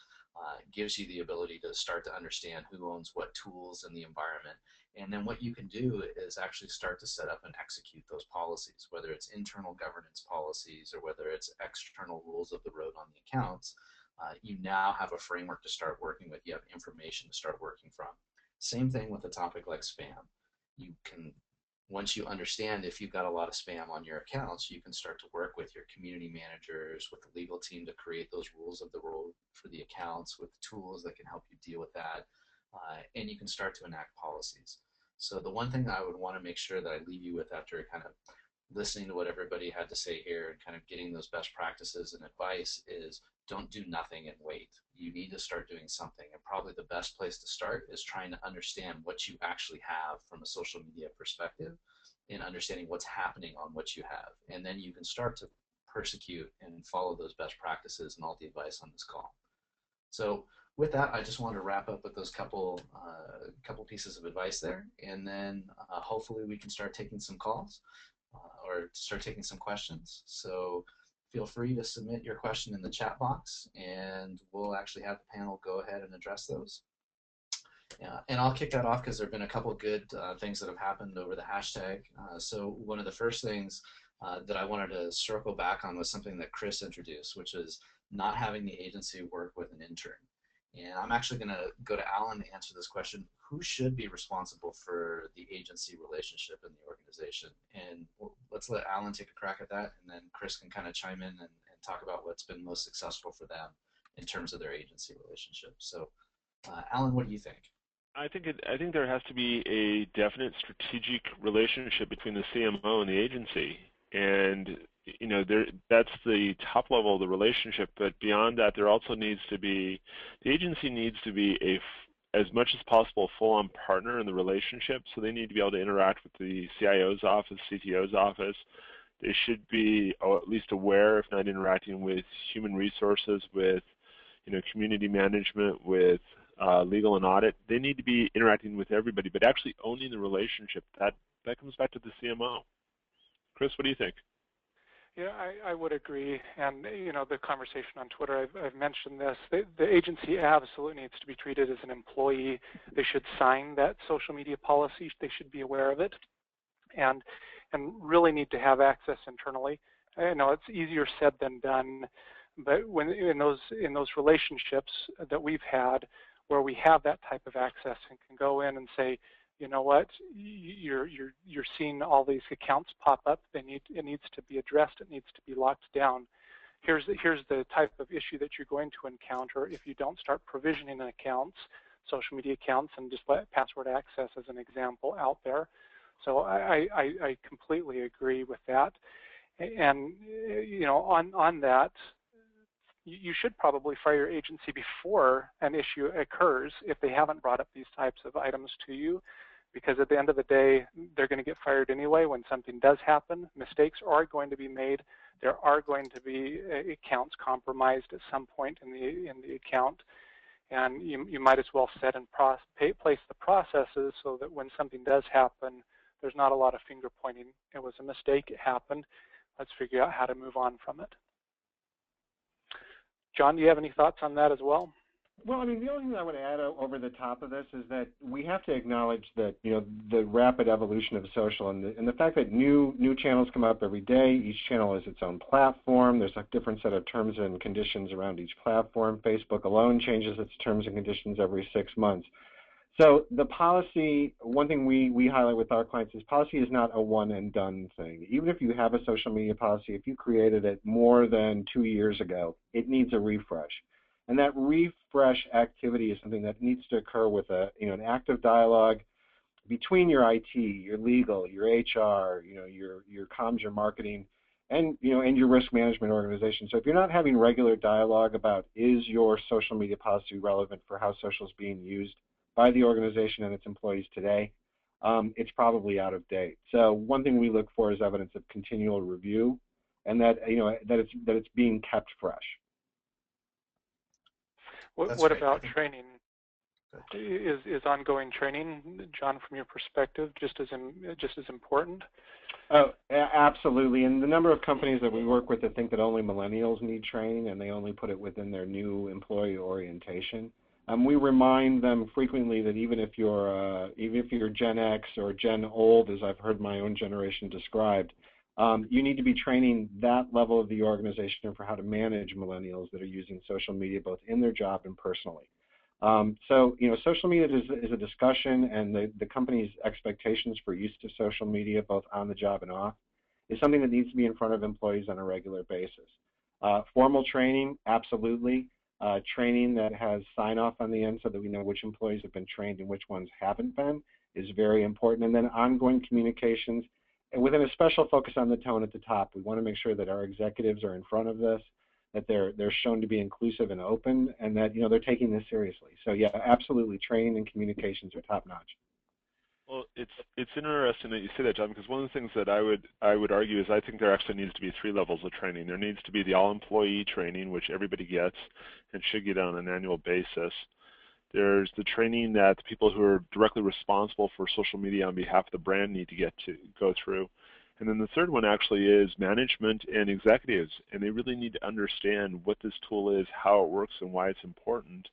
gives you the ability to start to understand who owns what tools in the environment. And then what you can do is actually start to set up and execute those policies, whether it's internal governance policies or whether it's external rules of the road on the accounts. You now have a framework to start working with. You have information to start working from. Same thing with a topic like spam. You can, once you understand if you've got a lot of spam on your accounts, you can start to work with your community managers, with the legal team to create those rules of the road for the accounts with tools that can help you deal with that. And you can start to enact policies. So the one thing that I would want to make sure that I leave you with after kind of listening to what everybody had to say here and kind of getting those best practices and advice is don't do nothing and wait. You need to start doing something. And probably the best place to start is trying to understand what you actually have from a social media perspective and understanding what's happening on what you have. And then you can start to persecute and follow those best practices and all the advice on this call. So with that, I just wanted to wrap up with those couple pieces of advice there. And then hopefully we can start taking some calls or start taking some questions. So feel free to submit your question in the chat box and we'll actually have the panel go ahead and address those. Yeah, and I'll kick that off because there have been a couple good things that have happened over the hashtag. So one of the first things that I wanted to circle back on was something that Chris introduced, which is not having the agency work with an intern. And I'm actually going to go to Alan to answer this question. Who should be responsible for the agency relationship in the organization? And let's let Alan take a crack at that, and then Chris can kind of chime in and talk about what's been most successful for them in terms of their agency relationship. So, Alan, what do you think? I think there has to be a definite strategic relationship between the CMO and the agency, and that's the top level of the relationship. But beyond that, there also needs to be the agency needs to be as much as possible full-on partner in the relationship. So they need to be able to interact with the CIO's office, CTO's office. They should be at least aware, if not interacting with human resources, with community management, with legal and audit. They need to be interacting with everybody, but actually owning the relationship. That comes back to the CMO. Chris, what do you think? Yeah, I would agree. And the conversation on Twitter, I've mentioned this. The agency absolutely needs to be treated as an employee. They should sign that social media policy. They should be aware of it, and really need to have access internally. I know it's easier said than done, but when in those relationships that we've had, where we have that type of access and can go in and say, you know what, you're seeing all these accounts pop up. It needs to be addressed. It needs to be locked down. Here's the type of issue that you're going to encounter if you don't start provisioning accounts, social media accounts, and just let password access as an example out there. So I completely agree with that. And on that, you should probably fire your agency before an issue occurs if they haven't brought up these types of items to you, because at the end of the day, they're going to get fired anyway when something does happen. Mistakes are going to be made. There are going to be accounts compromised at some point in the account, and you might as well set and place the processes so that when something does happen, there's not a lot of finger pointing. It was a mistake. It happened. Let's figure out how to move on from it. John, do you have any thoughts on that as well? Well, I mean, the only thing I would add over the top of this is that we have to acknowledge that, the rapid evolution of social and the fact that new channels come up every day. Each channel is its own platform. There's a different set of terms and conditions around each platform. Facebook alone changes its terms and conditions every 6 months. So the policy, one thing we highlight with our clients is policy is not a one and done thing. Even if you have a social media policy, if you created it more than 2 years ago, it needs a refresh. And that refresh activity is something that needs to occur with an active dialogue between your IT, your legal, your HR, your comms, your marketing, and your risk management organization. So if you're not having regular dialogue about is your social media policy relevant for how social is being used by the organization and its employees today, it's probably out of date. So one thing we look for is evidence of continual review, and that it's being kept fresh. What about training? Is ongoing training, John, from your perspective, just as important? Oh, absolutely. And the number of companies that we work with that think that only millennials need training and they only put it within their new employee orientation. We remind them frequently that even if you're Gen X or Gen old, as I've heard my own generation described, you need to be training that level of the organization for how to manage millennials that are using social media both in their job and personally. So social media is a discussion, and the company's expectations for use of social media both on the job and off is something that needs to be in front of employees on a regular basis. Formal training, absolutely. Training that has sign-off on the end so that we know which employees have been trained and which ones haven't been is very important. And then ongoing communications, and with a special focus on the tone at the top. We want to make sure that our executives are in front of this, that they're shown to be inclusive and open, and that they're taking this seriously. So yeah, absolutely, training and communications are top-notch. Well, it's interesting that you say that, John, because one of the things that I would argue is I think there actually needs to be 3 levels of training. There needs to be the all-employee training, which everybody gets and should get on an annual basis. There's the training that the people who are directly responsible for social media on behalf of the brand need to go through. And then the third one actually is management and executives, and they really need to understand what this tool is, how it works, and why it's important.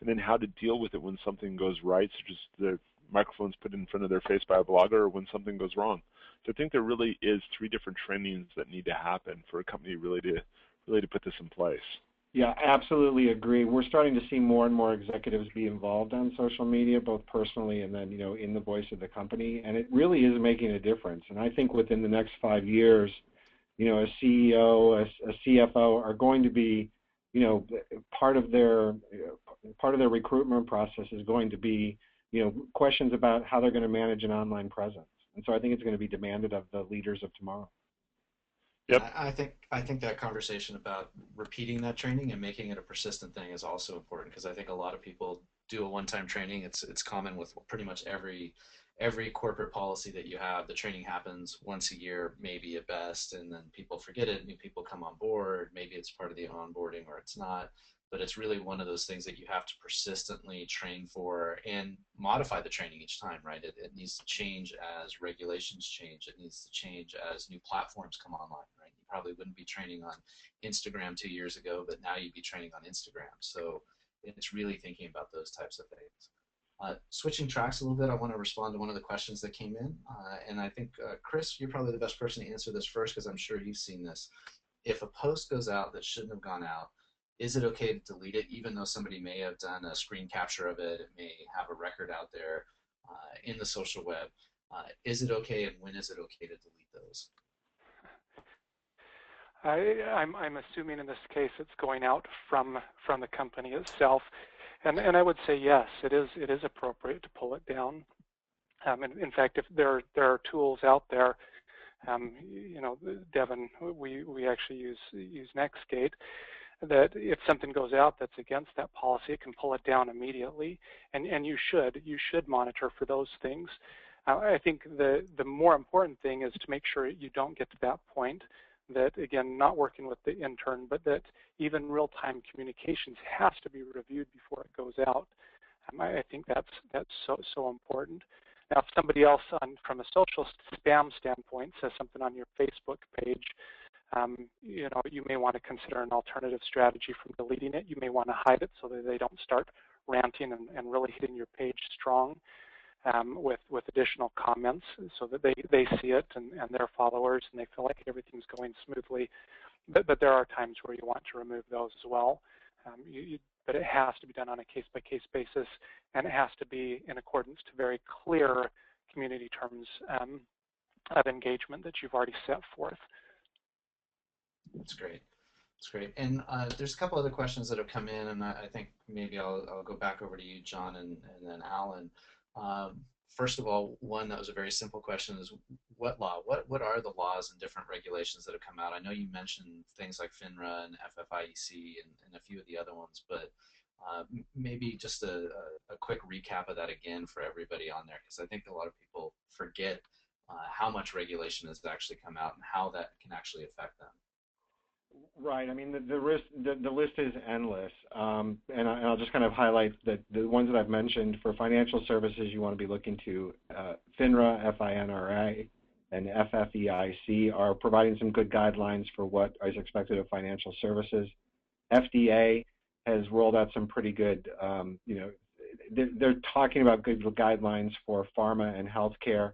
and then how to deal with it when something goes right, such as the microphone's put in front of their face by a blogger, or when something goes wrong. So I think there really is 3 different trainings that need to happen for a company really to put this in place. Yeah, absolutely agree. We're starting to see more and more executives be involved on social media, both personally and then, in the voice of the company, and it really is making a difference. And I think within the next 5 years, a CEO, a CFO are going to be, part of their recruitment process is going to be, questions about how they're going to manage an online presence. And so I think it's going to be demanded of the leaders of tomorrow. Yep. Yeah, I think that conversation about repeating that training and making it a persistent thing is also important, because I think a lot of people do a one-time training. It's common with pretty much every corporate policy that you have. The training happens once a year, maybe at best, and then people forget it. New people come on board. Maybe it's part of the onboarding or it's not. But it's really one of those things that you have to persistently train for and modify the training each time, right? It needs to change as regulations change. It needs to change as new platforms come online, right? You probably wouldn't be training on Instagram 2 years ago, but now you'd be training on Instagram. So it's really thinking about those types of things. Switching tracks a little bit, I want to respond to one of the questions that came in. And I think, Chris, you're probably the best person to answer this first, because I'm sure you've seen this. If a post goes out that shouldn't have gone out, is it okay to delete it, even though somebody may have done a screen capture of it? It may have a record out there in the social web. Is it okay, and when is it okay to delete those? I'm assuming in this case it's going out from the company itself, and I would say yes, it is appropriate to pull it down. In fact, if there are tools out there, Devin, we actually use Nextgate, that if something goes out that's against that policy, it can pull it down immediately, and you should monitor for those things. I think the more important thing is to make sure you don't get to that point, that again, not working with the intern, but that even real-time communications has to be reviewed before it goes out. I think that's so important. Now, if somebody else from a social spam standpoint says something on your Facebook page, you may want to consider an alternative strategy from deleting it. You may want to hide it so that they don't start ranting and really hitting your page strong with additional comments, so that they see it and their followers, and they feel like everything's going smoothly. But there are times where you want to remove those as well. But it has to be done on a case-by-case basis, and it has to be in accordance to very clear community terms of engagement that you've already set forth. That's great. That's great. And there's a couple other questions that have come in, and I think maybe I'll go back over to you, John, and then Alan. First of all, one that was a very simple question is, what are the laws and different regulations that have come out? I know you mentioned things like FINRA and FFIEC and a few of the other ones, but maybe just a quick recap of that again for everybody on there, because I think a lot of people forget how much regulation has actually come out and how that can actually affect them. Right. I mean, the list is endless, and I'll just kind of highlight that the ones that I've mentioned. For financial services, you want to be looking to FINRA, FINRA, and FFEIC are providing some good guidelines for what is expected of financial services. FDA has rolled out some pretty good, they're talking about good guidelines for pharma and healthcare.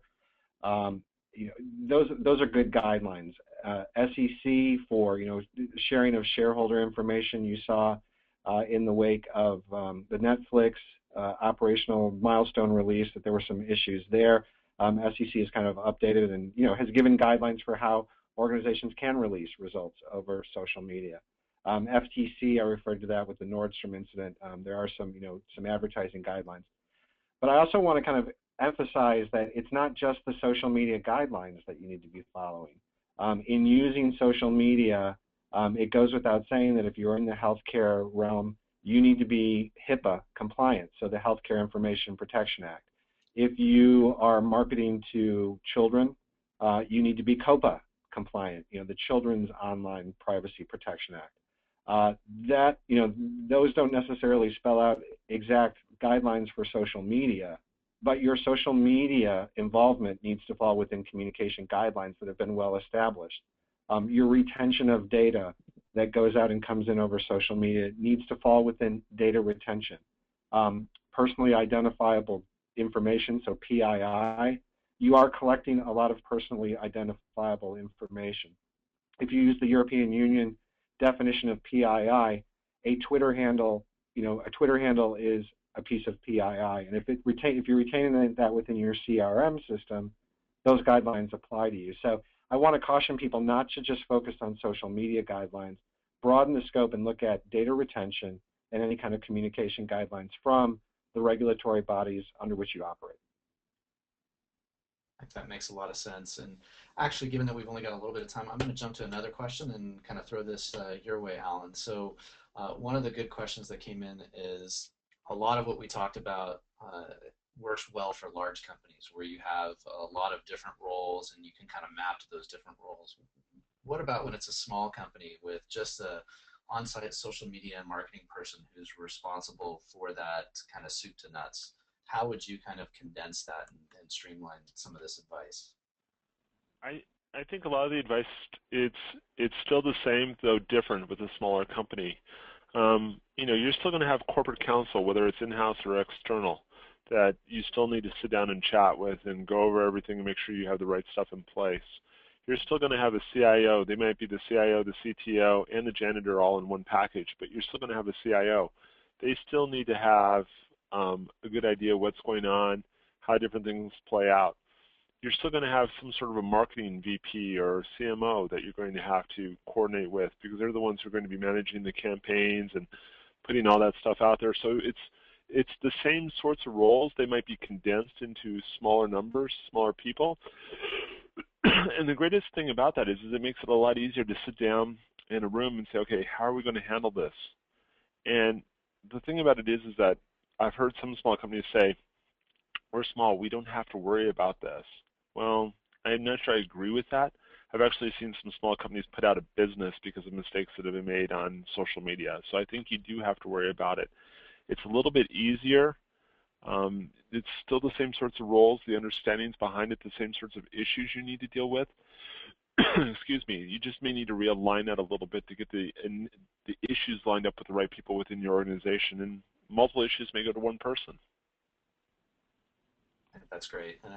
Those are good guidelines. SEC for sharing of shareholder information. You saw in the wake of the Netflix operational milestone release that there were some issues there. SEC has kind of updated and has given guidelines for how organizations can release results over social media. FTC, I referred to that with the Nordstrom incident. There are some some advertising guidelines, but I also want to kind of emphasize that it's not just the social media guidelines that you need to be following. In using social media, it goes without saying that if you're in the healthcare realm, you need to be HIPAA compliant, so the Healthcare Information Protection Act. If you are marketing to children, you need to be COPPA compliant, the Children's Online Privacy Protection Act. Those don't necessarily spell out exact guidelines for social media, but your social media involvement needs to fall within communication guidelines that have been well established. Your retention of data that goes out and comes in over social media needs to fall within data retention. personally identifiable information, so PII, you are collecting a lot of personally identifiable information. If you use the European Union definition of PII, a Twitter handle, a Twitter handle is a piece of PII, and if you're retaining that within your CRM system, those guidelines apply to you. So I want to caution people not to just focus on social media guidelines, broaden the scope and look at data retention and any kind of communication guidelines from the regulatory bodies under which you operate. I think that makes a lot of sense. And actually, given that we've only got a little bit of time, I'm going to jump to another question and kind of throw this your way, Alan. So one of the good questions that came in is a lot of what we talked about works well for large companies where you have a lot of different roles and you can kind of map to those different roles. What about when it's a small company with just a on-site social media and marketing person who's responsible for that kind of soup to nuts? How would you kind of condense that and streamline some of this advice? I think a lot of the advice, it's still the same though different with a smaller company. You're still going to have corporate counsel, whether it's in-house or external, that you still need to sit down and chat with and go over everything and make sure you have the right stuff in place. You're still going to have a CIO. They might be the CIO, the CTO, and the janitor all in one package, but you're still going to have a CIO. They still need to have a good idea what's going on, how different things play out. You're still going to have some sort of a marketing VP or CMO that you're going to have to coordinate with because they're the ones who are going to be managing the campaigns and putting all that stuff out there. So it's the same sorts of roles. They might be condensed into smaller numbers, smaller people. And the greatest thing about that is it makes it a lot easier to sit down in a room and say, okay, how are we going to handle this? And the thing about it is that I've heard some small companies say, we're small, we don't have to worry about this. Well, I'm not sure I agree with that. I've actually seen some small companies put out of business because of mistakes that have been made on social media. So I think you do have to worry about it. It's a little bit easier. It's still the same sorts of roles, the understandings behind it, the same sorts of issues you need to deal with. Excuse me. You just may need to realign that a little bit to get the issues lined up with the right people within your organization. And multiple issues may go to one person. That's great, and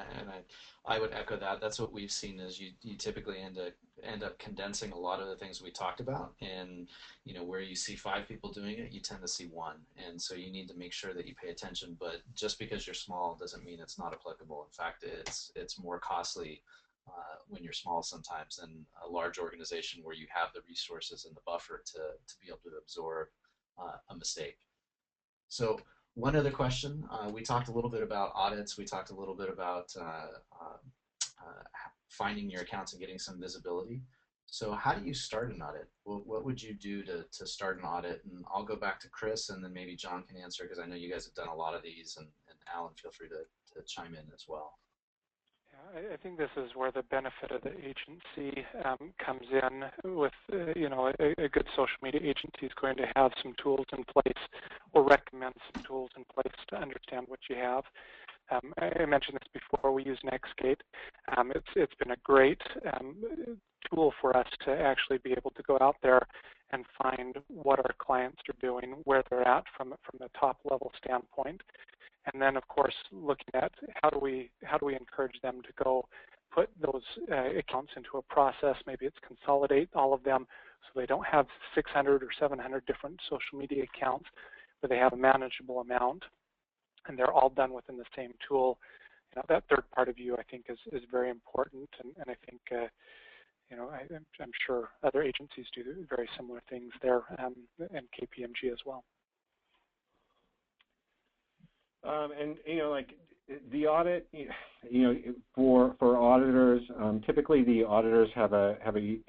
I would echo that. That's what we've seen is you typically end up condensing a lot of the things we talked about, and where you see 5 people doing it, you tend to see 1, and so you need to make sure that you pay attention. But just because you're small doesn't mean it's not applicable. In fact, it's more costly when you're small sometimes than a large organization where you have the resources and the buffer to be able to absorb a mistake. So. One other question. We talked a little bit about audits. We talked a little bit about finding your accounts and getting some visibility. So how do you start an audit? What would you do to start an audit? And I'll go back to Chris, and then maybe John can answer because I know you guys have done a lot of these, and Alan, feel free to chime in as well. I think this is where the benefit of the agency comes in. With a good social media agency is going to have some tools in place, or recommend some tools in place to understand what you have. I mentioned this before. We use Nextgate. It's been a great tool for us to actually be able to go out there and find what our clients are doing, where they're at from the top level standpoint. And then, of course, looking at how do we encourage them to go put those accounts into a process. Maybe it's consolidate all of them so they don't have 600 or 700 different social media accounts, but they have a manageable amount, and they're all done within the same tool. That third part view, I think, is very important, and I think I'm sure other agencies do very similar things there, and KPMG as well. And like the audit, for auditors, typically the auditors have a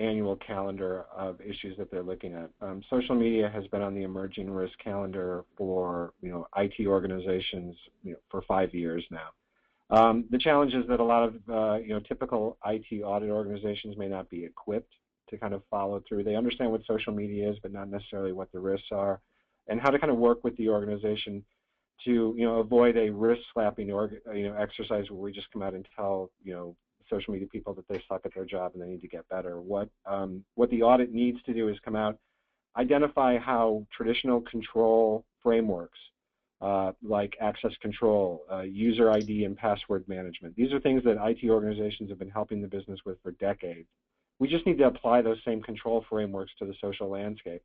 annual calendar of issues that they're looking at. Social media has been on the emerging risk calendar for IT organizations for 5 years now. The challenge is that a lot of typical IT audit organizations may not be equipped to kind of follow through. They understand what social media is, but not necessarily what the risks are, and how to kind of work with the organization to avoid a wrist slapping exercise where we just come out and tell social media people that they suck at their job and they need to get better. What the audit needs to do is come out, identify how traditional control frameworks like access control, user ID and password management. These are things that IT organizations have been helping the business with for decades. We just need to apply those same control frameworks to the social landscape.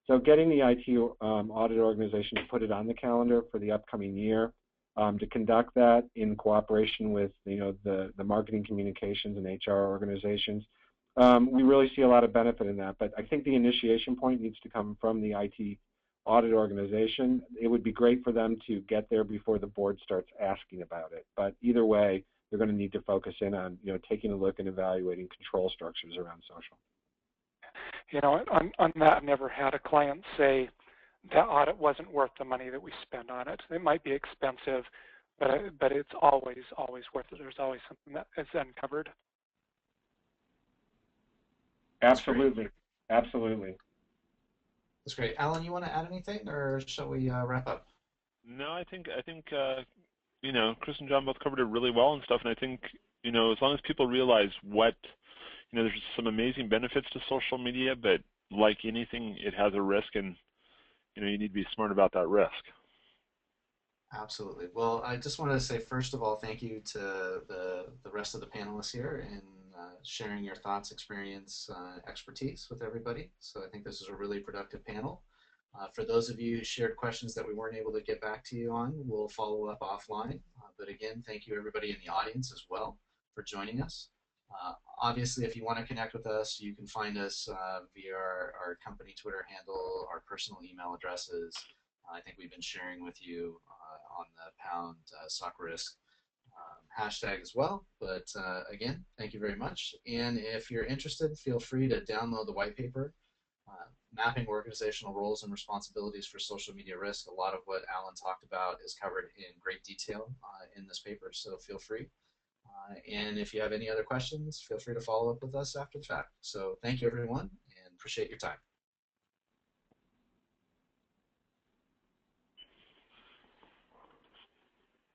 So getting the IT audit organization to put it on the calendar for the upcoming year, to conduct that in cooperation with the marketing communications and HR organizations, we really see a lot of benefit in that. But I think the initiation point needs to come from the IT audit organization. It would be great for them to get there before the board starts asking about it. But either way, they're going to need to focus in on taking a look and evaluating control structures around social. On that, I've never had a client say that audit wasn't worth the money that we spent on it. It might be expensive, but it's always worth it. There's always something that is uncovered. Absolutely, absolutely. That's great. Alan, you want to add anything, or shall we wrap up? No, I think Chris and John both covered it really well and stuff, and I think as long as people realize what there's some amazing benefits to social media, but like anything, it has a risk, and you need to be smart about that risk. Absolutely. Well, I just wanted to say, first of all, thank you to the rest of the panelists here in sharing your thoughts, experience, expertise with everybody. So I think this is a really productive panel. For those of you who shared questions that we weren't able to get back to you on, we'll follow up offline. But again, thank you everybody in the audience as well for joining us. Obviously, if you want to connect with us, you can find us via our company Twitter handle, our personal email addresses. I think we've been sharing with you on the pound soccer risk hashtag as well. But again, thank you very much. And if you're interested, feel free to download the white paper, Mapping Organizational Roles and Responsibilities for Social Media Risk. A lot of what Alan talked about is covered in great detail in this paper, so feel free. And if you have any other questions, feel free to follow up with us after the fact. So thank you, everyone, and appreciate your time.